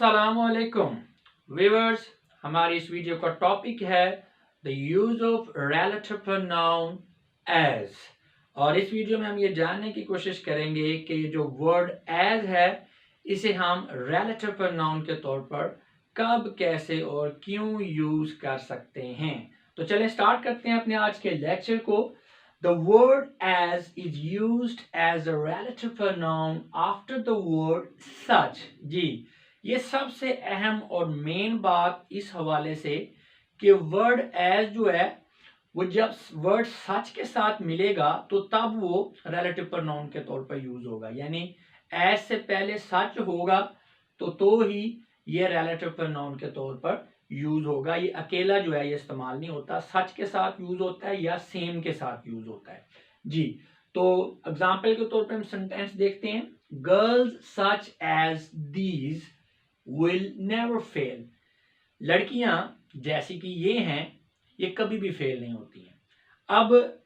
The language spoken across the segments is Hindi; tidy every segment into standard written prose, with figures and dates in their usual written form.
अस्सलामुअलैकुम व्यूअर्स, हमारी इस वीडियो का टॉपिक है the use of relative pronoun as. और इस वीडियो में हम ये जानने की कोशिश करेंगे कि ये जो वर्ड एज है इसे हम रिलेटिव प्रोनाउन के तौर पर कब, कैसे और क्यों यूज कर सकते हैं। तो चलें स्टार्ट करते हैं अपने आज के लेक्चर को। The word as is used as a relative pronoun after the word such। जी, ये सबसे अहम और मेन बात इस हवाले से कि वर्ड एज जो है वो जब वर्ड सच के साथ मिलेगा तो तब वो रिलेटिव प्रोनाउन के तौर पर यूज होगा। यानी एज से पहले सच होगा तो ही ये रिलेटिव प्रोनाउन के तौर पर यूज होगा। ये अकेला जो है ये इस्तेमाल नहीं होता, सच के साथ यूज होता है या सेम के साथ यूज होता है। जी, तो एग्जाम्पल के तौर पे हम सेंटेंस देखते हैं। Girls such as these will never fail. लड़कियां जैसी कि ये हैं ये कभी भी फेल नहीं होती हैं। अब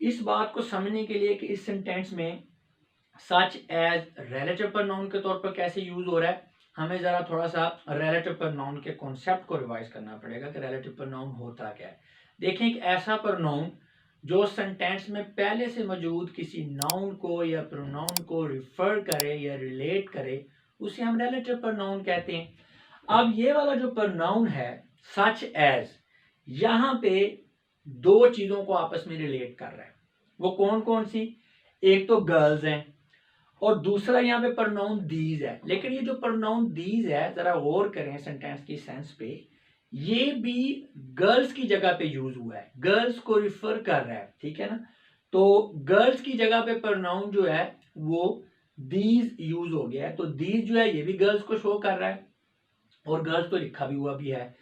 इस बात को समझने के लिए कि इस सेंटेंस में सच एज रिलेटिव प्रोनाउन के तौर पर कैसे यूज हो रहा है, हमें जरा थोड़ा सा रिलेटिव प्रोनाउन के कॉन्सेप्ट को रिवाइज करना पड़ेगा कि रिलेटिव प्रोनाउन होता क्या है। देखें, एक ऐसा प्रोनाउन जो सेंटेंस में पहले से मौजूद किसी नाउन को या प्रोनाउन को रिफर करे या रिलेट करे उसे हम रिलेटिव प्रोनाउन कहते हैं। अब ये वाला जो प्रोनाउन है सच एज, यहाँ पे दो चीजों को आपस में रिलेट कर रहा है। वो कौन कौन सी? एक तो गर्ल्स हैं और दूसरा यहाँ पे प्रोनाउन दीज है। लेकिन ये जो प्रोनाउन दीज है, जरा गौर करें सेंटेंस की सेंस पे, ये भी गर्ल्स की जगह पे यूज हुआ है, गर्ल्स को रिफर कर रहा है, ठीक है ना। तो गर्ल्स की जगह पे प्रोनाउन जो है वो दीज यूज हो गया है। तो दीज जो है ये भी गर्ल्स को शो कर रहा है और गर्ल्स तो लिखा भी हुआ भी है।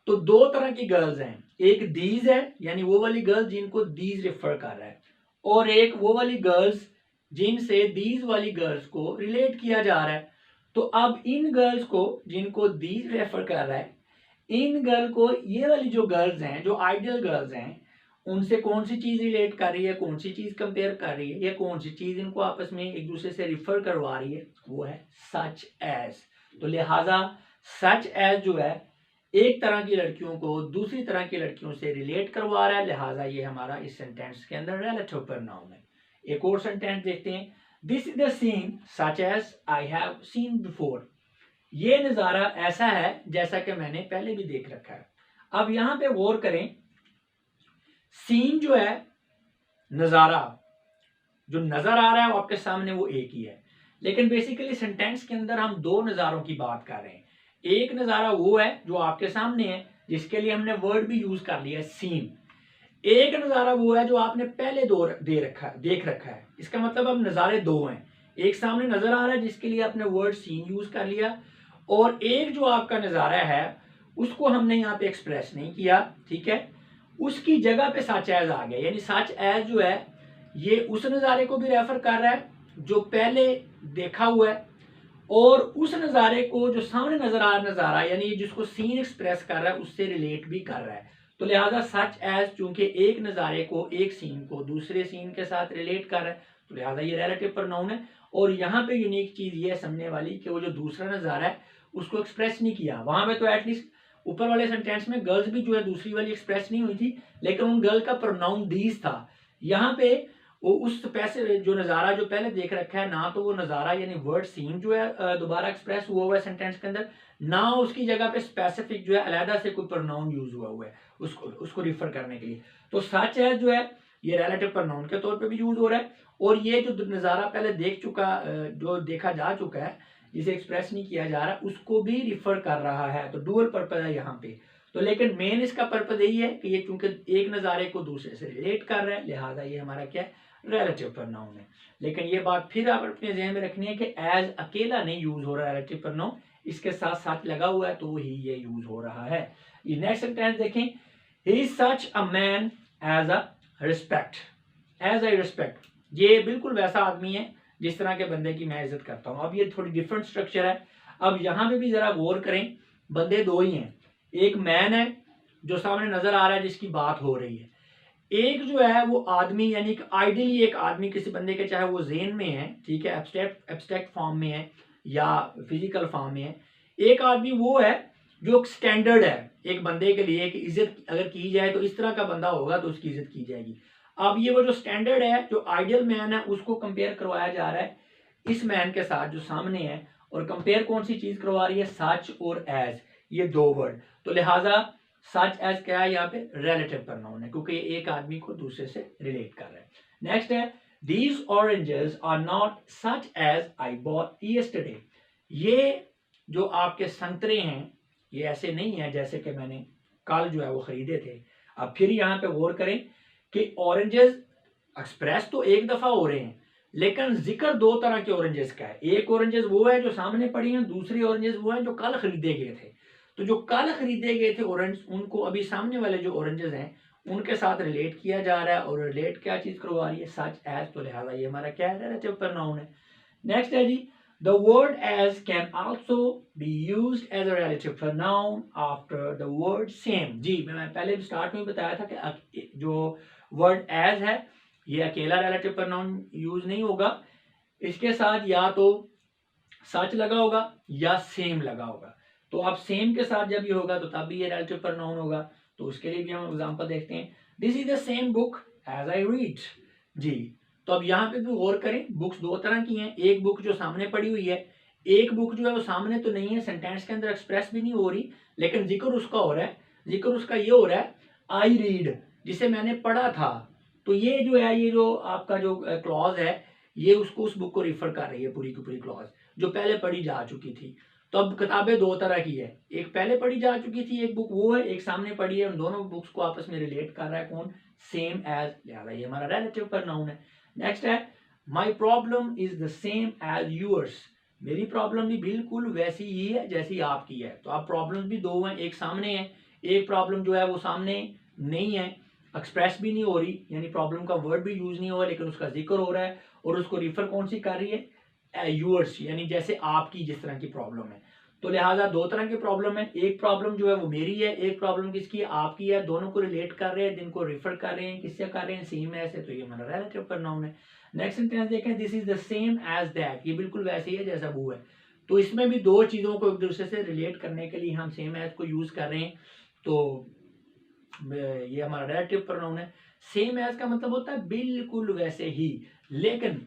तो दो तरह की गर्ल्स हैं, एक दीज है यानी वो वाली गर्ल्स जिनको दीज रिफर कर रहा है, और एक वो वाली गर्ल्स जिनसे दीज वाली गर्ल्स को रिलेट किया जा रहा है। तो अब इन गर्ल्स को जिनको दीज रेफर कर रहा है, इन गर्ल को ये वाली जो गर्ल्स हैं, जो आइडियल गर्ल्स हैं, उनसे कौन सी चीज रिलेट कर रही है, कौन सी चीज कंपेयर कर रही है, या कौन सी चीज इनको आपस में एक दूसरे से रिफर करवा रही है, वो है सच एज। तो लिहाजा सच एज जो है एक तरह की लड़कियों को दूसरी तरह की लड़कियों से रिलेट करवा रहा है, लिहाजा ये हमारा इस सेंटेंस के अंदर रिलेटिव प्रोनाउन है। एक और सेंटेंस देखते हैं। This is the scene such as I have seen before. ये नजारा ऐसा है जैसा कि मैंने पहले भी देख रखा है। अब यहां पे गौर करें, सीन जो है नजारा जो नजर आ रहा है वो आपके सामने वो एक ही है, लेकिन बेसिकली सेंटेंस के अंदर हम दो नजारों की बात कर रहे हैं। एक नजारा वो है जो आपके सामने है जिसके लिए हमने वर्ड भी यूज कर लिया है सीन। एक नजारा वो है जो आपने पहले देख रखा है। इसका मतलब अब नजारे दो हैं, एक सामने नजर आ रहा है जिसके लिए आपने वर्ड सीन यूज कर लिया, और एक जो आपका नजारा है उसको हमने यहाँ पे एक्सप्रेस नहीं किया, ठीक है। उसकी जगह पे सच एज आ गया, यानी सच एज जो है ये उस नजारे को भी रेफर कर रहा है जो पहले देखा हुआ है, और उस नज़ारे को जो सामने नजर आ रहा नज़ारा यानी जिसको सीन एक्सप्रेस कर रहा है उससे रिलेट भी कर रहा है। तो लिहाजा सच एज चूंकि एक नज़ारे को, एक सीन को दूसरे सीन के साथ रिलेट कर रहा है, तो लिहाजा ये रिलेटिव प्रोनाउन है। और यहाँ पे यूनिक चीज ये है समझने वाली कि वो जो दूसरा नज़ारा है उसको एक्सप्रेस नहीं किया। वहां पे तो एटलीस्ट ऊपर वाले सेंटेंस में गर्ल्स भी जो है दूसरी वाली एक्सप्रेस नहीं हुई थी, लेकिन उन गर्ल का प्रोनाउन दीज था। यहाँ पे वो उस पैसे जो नज़ारा जो पहले देख रखा है ना, तो वो नज़ारा यानी वर्ड सीन जो है दोबारा एक्सप्रेस हुआ है सेंटेंस के अंदर, ना उसकी जगह पे स्पेसिफिक जो है अलहदा से कोई प्रोनाउन यूज हुआ है उसको रिफर करने के लिए। तो सच है जो है ये रिलेटिव प्रोनाउन के तौर पे भी यूज हो रहा है, और ये जो नज़ारा पहले जो देखा जा चुका है जिसे एक्सप्रेस नहीं किया जा रहा उसको भी रिफर कर रहा है। तो डुअल पर्पज है यहाँ पे। तो लेकिन मेन इसका पर्पज यही है कि ये चूंकि एक नज़ारे को दूसरे से रिलेट कर रहा है, लिहाजा ये हमारा क्या है, रिलेटिव प्रोनाउन है। लेकिन ये बात फिर आप अपने ज़हन में रखनी है कि एज अकेला नहीं यूज हो रहा है रिलेटिव प्रोनाउन, इसके साथ साथ लगा हुआ है तो ही ये यूज हो रहा है। ये नेक्स्ट सेंटेंस देखें। He is such a man as a respect. As a respect, ये बिल्कुल वैसा आदमी है जिस तरह के बंदे की मैं इज्जत करता हूँ। अब ये थोड़ी डिफरेंट स्ट्रक्चर है। अब यहाँ पे भी जरा गौर करें, बंदे दो ही हैं, एक मैन है जो सामने नजर आ रहा है जिसकी बात हो रही है, एक जो है वो आदमी यानी आइडियली एक आदमी किसी बंदे के, चाहे वो जेन में है, ठीक है, एब्स्ट्रैक्ट फॉर्म में है या फिजिकल फॉर्म में है, एक आदमी वो है जो स्टैंडर्ड है, एक बंदे के लिए कि इज्जत अगर की जाए तो इस तरह का बंदा होगा तो उसकी इज्जत की जाएगी। अब ये वो जो स्टैंडर्ड है, जो आइडियल मैन है, उसको कंपेयर करवाया जा रहा है इस मैन के साथ जो सामने है। और कंपेयर कौन सी चीज करवा रही है? सच और एज, ये दो वर्ड। तो लिहाजा सच एज क्या है यहाँ पे? रिलेटिव प्रोनाउन है, क्योंकि ये एक आदमी को दूसरे से रिलेट कर रहा है। नेक्स्ट है these oranges are not such as I bought yesterday. ये जो आपके संतरे हैं ये ऐसे नहीं है जैसे कि मैंने कल जो है वो खरीदे थे। अब फिर यहाँ पे गौर करें कि ऑरेंजेस एक्सप्रेस तो एक दफा हो रहे हैं, लेकिन जिक्र दो तरह के ऑरेंजेस का है। एक ऑरेंजेस वो है जो सामने पड़ी हैं, दूसरी ऑरेंजेस वो है जो कल खरीदे गए थे। तो जो कल खरीदे गए थे ऑरेंज, उनको अभी सामने वाले जो ऑरेंजेस हैं उनके साथ रिलेट किया जा रहा है। और रिलेट क्या चीज करवा रही है? Such as. तो लिहाजा ये हमारा क्या है? रिलेटिव प्रोनाउन है। नेक्स्ट है जी the word as can also be used as a relative pronoun after the word same. जी मैं पहले स्टार्ट में बताया था कि जो वर्ड एज है ये अकेला रिलेटिव प्रोनाउन यूज नहीं होगा, इसके साथ या तो सच लगा होगा या सेम लगा होगा। तो अब सेम के साथ जब ये होगा तो तब भी ये रिलेटिव प्रोनाउन होगा। तो उसके लिए भी हम एग्जांपल देखते हैं। This is the same book as I read. जी तो अब यहाँ पे भी गौर करें, बुक्स दो तरह की हैं। एक बुक जो सामने पड़ी हुई है, एक बुक जो है वो सामने तो नहीं है, सेंटेंस के अंदर एक्सप्रेस भी नहीं हो रही, लेकिन जिक्र उसका हो रहा है। जिक्र उसका ये हो रहा है आई रीड, जिसे मैंने पढ़ा था। तो ये जो है, ये जो आपका जो क्लॉज है, ये उसको उस बुक को रिफर कर रही है, पूरी की पूरी क्लॉज जो पहले पढ़ी जा चुकी थी। तो अब किताबें दो तरह की है, एक पहले पढ़ी जा चुकी थी, एक बुक वो है, एक सामने पढ़ी है। उन दोनों बुक्स को आपस में रिलेट कर रहा है कौन? Same as. लिहाजा ये हमारा रिलेटिव प्रोनाउन है। नेक्स्ट है my problem is the same as yours. मेरी प्रॉब्लम भी बिल्कुल वैसी ही है जैसी आपकी है। तो आप प्रॉब्लम भी दो हैं, एक सामने है, एक प्रॉब्लम जो है वो सामने नहीं है, एक्सप्रेस भी नहीं हो रही, यानी प्रॉब्लम का वर्ड भी यूज नहीं हो रहा, लेकिन उसका जिक्र हो रहा है। और उसको रिफर कौन सी कर रही है? यूअर्स, यानी जैसे आपकी जिस तरह की प्रॉब्लम है। तो लिहाजा दो तरह की प्रॉब्लम है, एक प्रॉब्लम जो है वो मेरी है, एक प्रॉब्लम किसकी है? आपकी है। दोनों को रिलेट कर रहे हैं, जिनको रिफर कर रहे हैं, किससे कर रहे हैं? सेम ऐसे। तो ये हमारा रिलेटिव प्रोनाउन है। नेक्स्ट सेंटेंस देखें, this is the same as that. ये बिल्कुल वैसे ही है जैसा वो है। तो इसमें भी दो चीजों को एक दूसरे से रिलेट करने के लिए हम सेम एज को यूज कर रहे हैं। तो ये हमारा रिलेटिव प्रोनाउन है। सेम एज का मतलब होता है बिल्कुल वैसे ही, लेकिन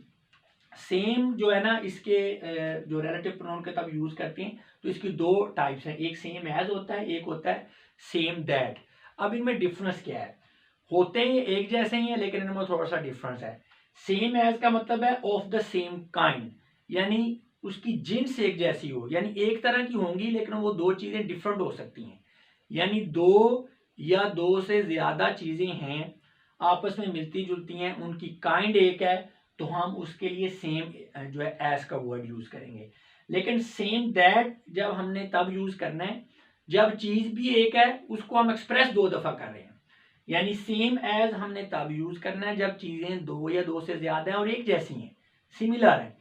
सेम जो है ना, इसके जो रिलेटिव प्रोनाउन के तब यूज करते हैं तो इसकी दो टाइप्स हैं, एक सेम एज होता है, एक होता है सेम दैट। अब इनमें डिफरेंस क्या है? होते ही एक जैसे ही है, लेकिन इनमें थोड़ा सा डिफरेंस है। सेम एज का मतलब है ऑफ द सेम काइंड, यानी उसकी जिन्स एक जैसी हो, यानी एक तरह की होंगी, लेकिन वो दो चीजें डिफरेंट हो सकती हैं। यानी दो या दो से ज्यादा चीजें हैं, आपस में मिलती जुलती हैं, उनकी काइंड एक है, तो हम उसके लिए सेम जो है एज का वर्ड यूज करेंगे। लेकिन सेम दैट जब हमने तब यूज करना है जब चीज भी एक है, उसको हम एक्सप्रेस दो दफा कर रहे हैं। यानी सेम एज हमने तब यूज करना है जब चीजें दो या दो से ज्यादा हैं और एक जैसी हैं, सिमिलर है।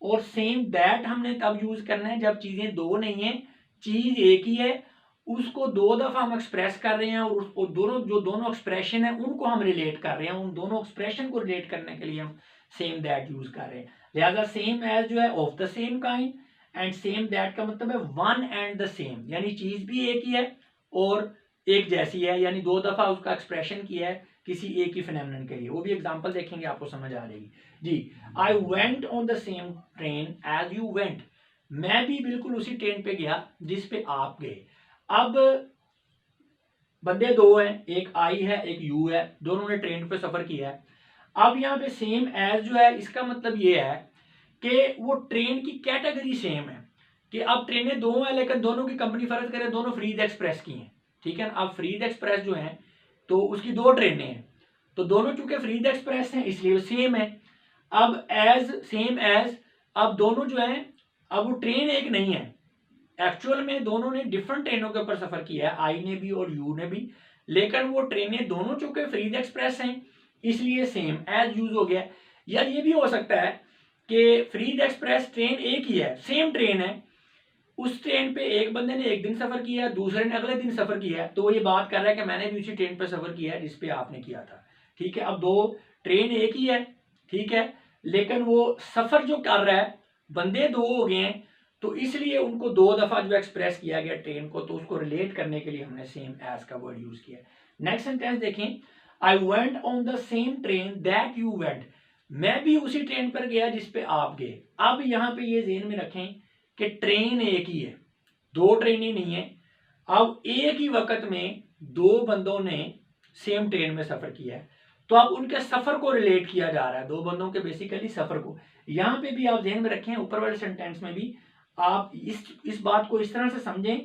और सेम दैट हमने तब यूज करना है जब चीजें दो नहीं है, चीज एक ही है, उसको दो दफा हम एक्सप्रेस कर रहे हैं, और उसको दोनों एक्सप्रेशन है उनको हम रिलेट कर रहे हैं। उन दोनों एक्सप्रेशन को रिलेट करने के लिए हम सेम दैट यूज कर रहे हैं। लिहाजा सेम एज जो है of the same kind, and same that का मतलब है वन एंड द सेम, यानी चीज भी एक ही है और एक जैसी है, यानी दो दफा उसका एक्सप्रेशन किया है किसी एक ही फिनोमेनन के लिए। वो भी एग्जांपल देखेंगे, आपको समझ आ जाएगी। जी I went on the same train as you went. मैं भी बिल्कुल उसी ट्रेन पे गया जिस पे आप गए। अब बंदे दो हैं, एक आई है एक यू है, दोनों ने ट्रेन पे सफर किया है। अब यहाँ पे सेम एज जो है, इसका मतलब ये है कि वो ट्रेन की कैटेगरी सेम है, कि अब ट्रेनें दो हैं लेकिन दोनों की कंपनी फर्ज करें दोनों फ्रीज एक्सप्रेस की हैं, ठीक है ना। अब फ्रीज एक्सप्रेस जो है तो उसकी दो ट्रेनें हैं, तो दोनों चूंकि फ्रीज एक्सप्रेस हैं इसलिए सेम है। अब एज सेम एज, अब दोनों जो है, अब वो ट्रेन एक नहीं है, एक्चुअल में दोनों ने डिफरेंट ट्रेनों के ऊपर सफर किया है, आई ने भी और यू ने भी, लेकिन वो ट्रेनें दोनों चूंकि फ्रीज एक्सप्रेस हैं इसलिए सेम एज यूज हो गया। या ये भी हो सकता है कि फ्रीज एक्सप्रेस ट्रेन एक ही है, सेम ट्रेन है, उस ट्रेन पे एक बंदे ने एक दिन सफर किया, दूसरे ने अगले दिन सफर किया, तो वो ये बात कर रहा है कि मैंने भी उसी ट्रेन पे सफर किया है जिसपे आपने किया था, ठीक है। अब दो ट्रेन एक ही है, ठीक है, लेकिन वो सफर जो कर रहा है, बंदे दो हो गए हैं, तो इसलिए उनको 2 दफा जो एक्सप्रेस किया गया ट्रेन को, तो उसको रिलेट करने के लिए हमने सेम एज का वर्ड यूज किया। नेक्स्ट सेंटेंस देखें, आई went on the same train that you went, मैं भी उसी ट्रेन पर गया जिस पे आप गए। अब यहाँ पे ये ज़हन में रखें कि ट्रेन एक ही है, 2 ट्रेनें नहीं है। अब एक ही वक्त में 2 बंदों ने सेम ट्रेन में सफर किया है, तो अब उनके सफर को रिलेट किया जा रहा है, 2 बंदों के बेसिकली सफर को। यहाँ पे भी आप ध्यान में रखें, ऊपर वाले सेंटेंस में भी आप इस बात को इस तरह से समझें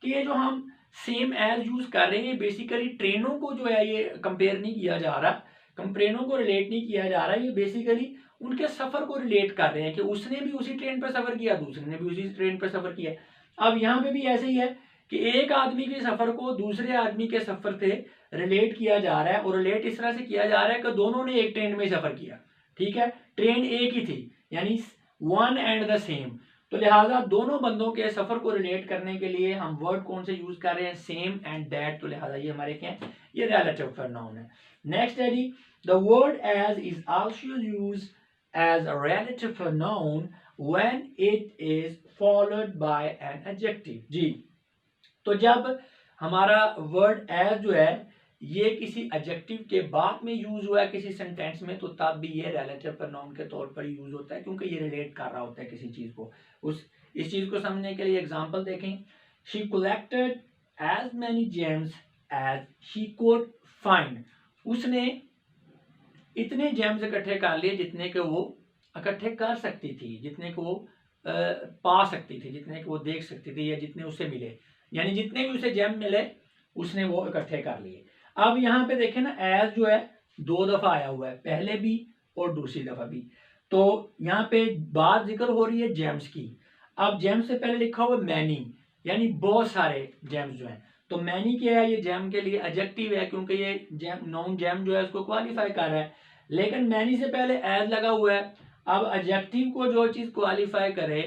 कि ये जो हम सेम एज यूज कर रहे हैं, बेसिकली ट्रेनों को जो है ये कंपेयर नहीं किया जा रहा, ट्रेनों को रिलेट नहीं किया जा रहा, ये बेसिकली उनके सफर को रिलेट कर रहे हैं कि उसने भी उसी ट्रेन पर सफर किया, दूसरे ने भी उसी ट्रेन पर सफर किया। अब यहाँ पे भी ऐसे ही है कि एक आदमी के सफर को दूसरे आदमी के सफर से रिलेट किया जा रहा है, और रिलेट इस तरह से किया जा रहा है कि दोनों ने एक ट्रेन में सफर किया, ठीक है, ट्रेन एक ही थी, यानी वन एंड द सेम। तो लिहाजा दोनों बंदों के सफर को रिलेट करने के लिए हम वर्ड कौन से यूज कर रहे हैं, सेम एंड दैट। तो लिहाजा ये हमारे क्या है, ये रिलेटिव प्रोनाउन है। नेक्स्ट है जी, the word as is also used as a relative pronoun when it is followed by an adjective. जी, तो जब हमारा वर्ड एज जो है ये किसी एडजेक्टिव के बाद में यूज हुआ है किसी सेंटेंस में, तो तब भी ये रिलेटिव प्रोनाउन के तौर पर यूज होता है, क्योंकि ये रिलेट कर रहा होता है किसी चीज को। इस चीज को समझने के लिए एग्जांपल देखें, she collected as many gems as she could find, उसने इतने जेम्स इकट्ठे कर लिए जितने के वो इकट्ठे कर सकती थी, जितने को वो पा सकती थी, जितने को वो देख सकती थी, या जितने उसे मिले, यानी जितने भी उसे जेम मिले उसने वो इकट्ठे कर लिए। अब यहाँ पे देखें ना, एज जो है 2 दफा आया हुआ है, पहले भी और दूसरी दफा भी। तो यहाँ पे बात जिक्र हो रही है जेम्स की। अब जेम्स से पहले लिखा हुआ मैनी, यानी बहुत सारे जेम्स जो हैं। तो मैनी क्या है, ये जेम के लिए एडजेक्टिव है, क्योंकि ये जेम नॉन जेम जो है उसको क्वालिफाई कर रहा है। लेकिन मैनी से पहले एज लगा हुआ है। अब एडजेक्टिव को जो चीज क्वालिफाई करे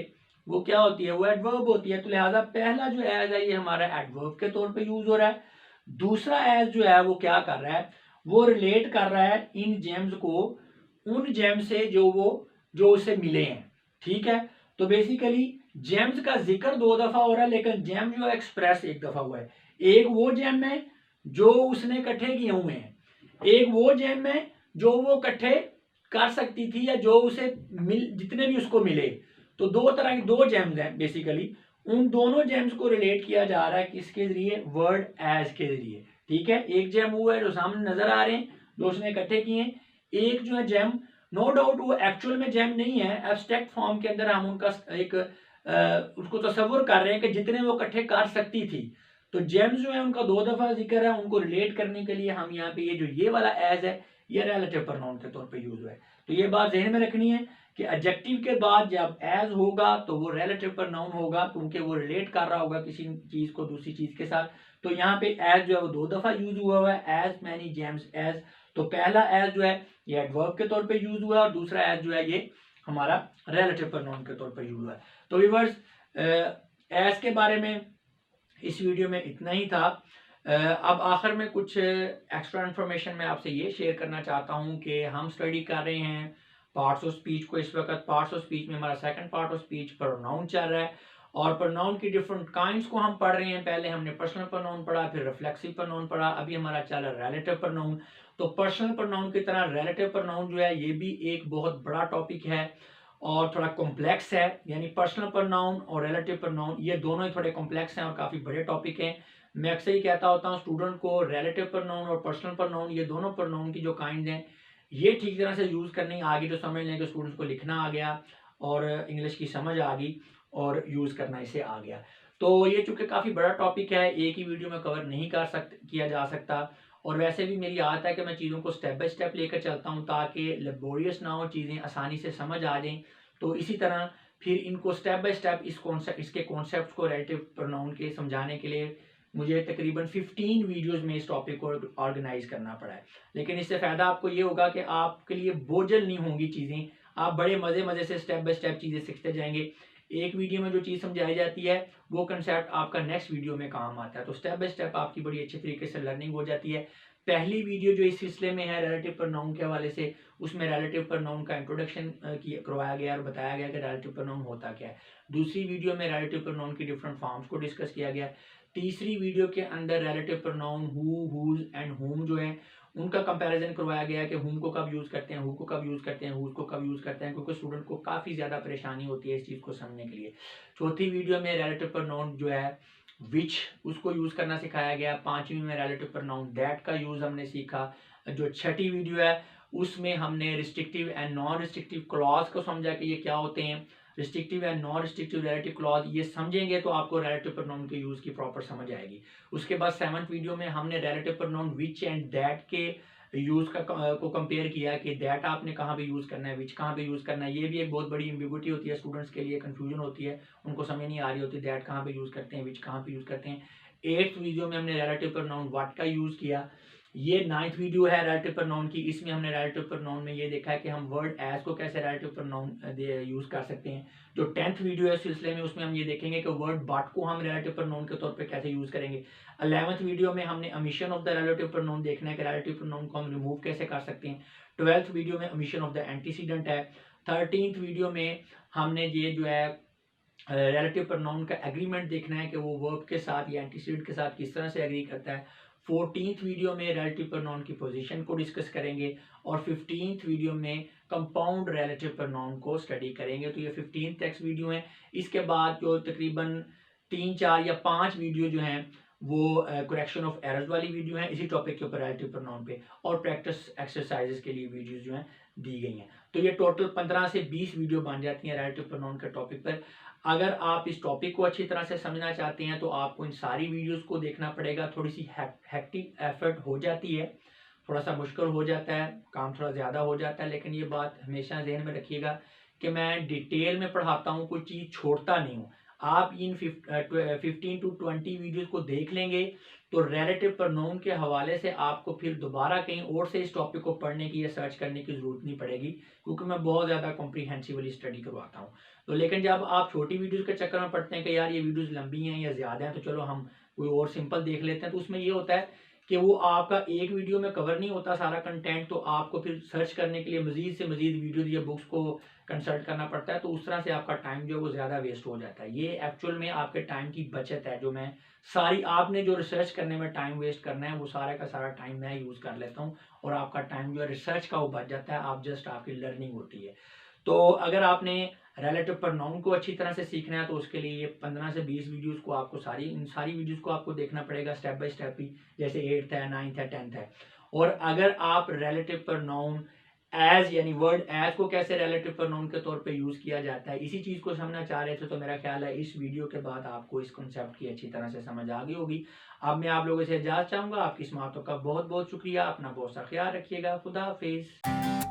वो क्या होती है, वो एडवर्ब होती है। तो लिहाजा पहला जो एज है ये हमारा एडवर्ब के तौर पे यूज हो रहा है। दूसरा एज जो है वो क्या कर रहा है, वो रिलेट कर रहा है इन जेम्स को उन जेम से जो उसे मिले हैं, ठीक है। तो बेसिकली जेम्स का जिक्र 2 दफा हो रहा है, लेकिन जेम जो एक्सप्रेस 1 दफा हुआ है। एक वो जेम है जो उसने इकट्ठे किए हुए हैं, एक वो जेम है जो वो इकट्ठे कर सकती थी, या जो उसे जितने भी उसको मिले। तो 2 तरह के 2 जेम्स हैं बेसिकली, उन दोनों जेम्स को रिलेट किया जा रहा है किसके जरिए, वर्ड एज के जरिए, ठीक है। एक जेम हुआ है जो सामने नजर आ रहे हैं, जो उसने इकट्ठे किए हैं। एक जो है जेम, नो डाउट वो एक्चुअल में जेम नहीं है, एब्स्ट्रैक्ट फॉर्म के अंदर हम उनका एक उसको तस्वुर कर रहे हैं कि जितने वो इकट्ठे कर सकती थी। तो जेम्स जो है उनका 2 दफा जिक्र है, उनको रिलेट करने के लिए हम यहाँ पे ये वाला एज है ये रिलेटिव प्रोनाउन के तौर पे यूज हुआ है। तो ये बात ध्यान में रखनी है कि एडजेक्टिव के बाद जब एज होगा तो वो रिलेटिव प्रोनाउन होगा, क्योंकि वो रिलेट कर रहा होगा किसी चीज को दूसरी चीज के साथ। तो यहाँ पे एज जो है वो 2 दफा यूज हुआ है, एज मैनी जेम्स एज। तो पहला एज जो है ये एडवर्ब के तौर पे यूज हुआ है, और दूसरा एज जो है ये हमारा रिलेटिव प्रोनाउन के तौर पर यूज हुआ है। तो व्यूअर्स, एज के बारे में इस वीडियो में इतना ही था। अब आखिर में कुछ एक्स्ट्रा इन्फॉर्मेशन मैं आपसे ये शेयर करना चाहता हूँ कि हम स्टडी कर रहे हैं पार्ट्स ऑफ स्पीच को। इस वक्त पार्ट्स ऑफ स्पीच में हमारा second part of speech pronoun चल रहा है, और प्रोनाउन की डिफरेंट काइंड्स को हम पढ़ रहे हैं। पहले हमने पर्सनल प्रोनाउन पढ़ा, फिर रिफ्लेक्सिव प्रोनाउन पढ़ा, अभी हमारा चल रहा है रिलेटिव प्रोनाउन। तो पर्सनल प्रोनाउन की तरह रिलेटिव प्रोनाउन जो है ये भी एक बहुत बड़ा टॉपिक है और थोड़ा कॉम्प्लेक्स है। यानी पर्सनल प्रोनाउन और रिलेटिव प्रोनाउन ये दोनों ही थोड़े कॉम्प्लेक्स हैं और काफ़ी बड़े टॉपिक हैं। मैं अक्सर ही कहता होता हूँ स्टूडेंट को, रिलेटिव प्रोनाउन और पर्सनल प्रोनाउन ये दोनों प्रोनाउन की जो काइंड हैं ये ठीक तरह से यूज़ करनी आगे तो समझ लें कि स्टूडेंट्स को लिखना आ गया और इंग्लिश की समझ आ गई और यूज़ करना इसे आ गया। तो ये चूँकि काफ़ी बड़ा टॉपिक है, एक ही वीडियो में कवर नहीं किया जा सकता। और वैसे भी मेरी आदत है कि मैं चीज़ों को स्टेप बाय स्टेप लेकर चलता हूँ ताकि लेबोरियस ना हो, चीज़ें आसानी से समझ आ जाएं। तो इसी तरह फिर इनको स्टेप बाय स्टेप इसके कॉन्सेप्ट को रिलेटिव प्रोनाउन के समझाने के लिए मुझे तकरीबन 15 वीडियोस में इस टॉपिक को ऑर्गेनाइज करना पड़ा है। लेकिन इससे फ़ायदा आपको ये होगा कि आपके लिए बोझल नहीं होंगी चीज़ें, आप बड़े मज़े से स्टेप बाय स्टेप चीज़ें सीखते जाएंगे। एक वीडियो में जो चीज़ समझाई जाती है वो कंसेप्ट आपका नेक्स्ट वीडियो में काम आता है। तो स्टेप बाय स्टेप आपकी बड़ी अच्छे तरीके से लर्निंग हो जाती है। पहली वीडियो जो इस सिलसिले में है रिलेटिव प्रोनाउन के हवाले से, उसमें रिलेटिव प्रोनाउन का इंट्रोडक्शन करवाया गया और बताया गया कि रिलेटिव प्रोनाउन होता क्या है। दूसरी वीडियो में रिलेटिव प्रोनाउन की डिफरेंट फॉर्म्स को डिस्कस किया गया। तीसरी वीडियो के अंदर relative pronoun who, whose and whom जो है उनका कंपैरिजन करवाया गया कि हुम को कब यूज करते हैं, हु को कब यूज करते हैं, हुज को कब यूज करते हैं, क्योंकि स्टूडेंट को काफी ज्यादा परेशानी होती है इस चीज को समझने के लिए। चौथी वीडियो में रिलेटिव प्रोनाउन जो है विच, उसको यूज करना सिखाया गया। पांचवी में रिलेटिव प्रोनाउन दैट का यूज हमने सीखा। जो छठी वीडियो है उसमें हमने restrictive and non restrictive clause को समझा कि ये क्या होते हैं। Restrictive and non restrictive relative clause ये समझेंगे तो आपको रिलेटिव प्रोनाउन के यूज की प्रॉपर समझ आएगी। उसके बाद 7th वीडियो में हमने relative pronoun which and that के यूज को कंपेयर किया कि दैट आपने कहाँ पे यूज करना है, विच कहाँ पे यूज करना है। ये भी एक बहुत बड़ी एम्बिगुइटी होती है, स्टूडेंट्स के लिए कंफ्यूजन होती है, उनको समझ नहीं आ रही होती दैट कहाँ पे यूज करते हैं, विच कहाँ पे यूज करते हैं। 8th वीडियो में हमने रिलेटिव प्रोनाउन व्हाट का यूज किया। ये 9th वीडियो है रिलेटिव प्रोनाउन की, इसमें हमने रिलेटिव प्रोनाउन में ये देखा है कि हम वर्ड एज को कैसे रिलेटिव प्रोनाउन यूज कर सकते हैं। जो 10th वीडियो है सिलसिले में उसमें हम ये देखेंगे कि वर्ड बट को हम रिलेटिव प्रोनाउन के तौर पे कैसे यूज करेंगे। 11th वीडियो में हमने omission of the relative pronoun देखना है कि रिलेटिव प्रोनाउन को हम रिमूव कैसे कर सकते हैं। 12th वीडियो में ओमिशन ऑफ द एंटीसीडेंट है। 13th वीडियो में हमने ये जो है रिलेटिव प्रोनाउन का एग्रीमेंट देखना है कि वो वर्ब के साथ या एंटीसीडेंट के साथ किस तरह से एग्री करता है। 14th वीडियो में रिलेटिव प्रोनाउन की पोजीशन को डिस्कस करेंगे और 15th वीडियो में कंपाउंड रिलेटिव प्रोनाउन को स्टडी करेंगे। तो ये 15th टेक्स्ट वीडियो है। इसके बाद जो तकरीबन 3, 4 या 5 वीडियो जो हैं वो करेक्शन ऑफ एरर्स वाली वीडियो है इसी टॉपिक के ऊपर रिलेटिव प्रोनाउन पे, और प्रैक्टिस एक्सरसाइजेस के लिए वीडियोस जो हैं दी गई हैं। तो ये टोटल 15 से 20 वीडियो बन जाती हैं रिलेटिव प्रोनाउन के टॉपिक पर। अगर आप इस टॉपिक को अच्छी तरह से समझना चाहते हैं तो आपको इन सारी वीडियोस को देखना पड़ेगा। थोड़ी सी हेक्टिक एफर्ट हो जाती है, थोड़ा सा मुश्किल हो जाता है, काम थोड़ा ज़्यादा हो जाता है, लेकिन ये बात हमेशा जहन में रखिएगा कि मैं डिटेल में पढ़ाता हूँ, कोई चीज़ छोड़ता नहीं हूँ। आप इन 15 to 20 वीडियोस को देख लेंगे तो रिलेटिव प्रोनाउन के हवाले से आपको फिर दोबारा कहीं और से इस टॉपिक को पढ़ने की या सर्च करने की ज़रूरत नहीं पड़ेगी, क्योंकि मैं बहुत ज़्यादा कॉम्प्रीहेंसिवली स्टडी करवाता हूँ। तो लेकिन जब आप छोटी वीडियोस के चक्कर में पढ़ते हैं कि यार ये वीडियोस लंबी हैं या ज़्यादा हैं तो चलो हम कोई और सिंपल देख लेते हैं, तो उसमें ये होता है कि वो आपका एक वीडियो में कवर नहीं होता सारा कंटेंट, तो आपको फिर सर्च करने के लिए मजीद से मजीद वीडियोस या बुक्स को कंसल्ट करना पड़ता है, तो उस तरह से आपका टाइम जो है वो ज़्यादा वेस्ट हो जाता है। ये एक्चुअल में आपके टाइम की बचत है, जो मैं सारी आपने जो रिसर्च करने में टाइम वेस्ट करना है वो सारा का सारा टाइम मैं यूज़ कर लेता हूँ और आपका टाइम जो है रिसर्च का वो बच जाता है, आप जस्ट आपकी लर्निंग होती है। तो अगर आपने रिलेटिव प्रोनाउन को अच्छी तरह से सीखना है तो उसके लिए ये 15 से 20 वीडियोस को आपको इन सारी वीडियोस को आपको देखना पड़ेगा स्टेप बाय स्टेप ही, जैसे 8th है, 9th है, 10th है। और अगर आप रिलेटिव प्रोनाउन एज यानी वर्ड एज को कैसे रिलेटिव प्रोनाउन के तौर पे यूज किया जाता है इसी चीज को समझना चाह रहे थे, तो मेरा ख्याल है इस वीडियो के बाद आपको इस कॉन्सेप्ट की अच्छी तरह से समझ आ गई होगी। अब मैं आप लोगों से इजाजत चाहूंगा, आपकी समातों का बहुत बहुत शुक्रिया, अपना बहुत सा ख्याल रखिएगा, खुदा हाफिज।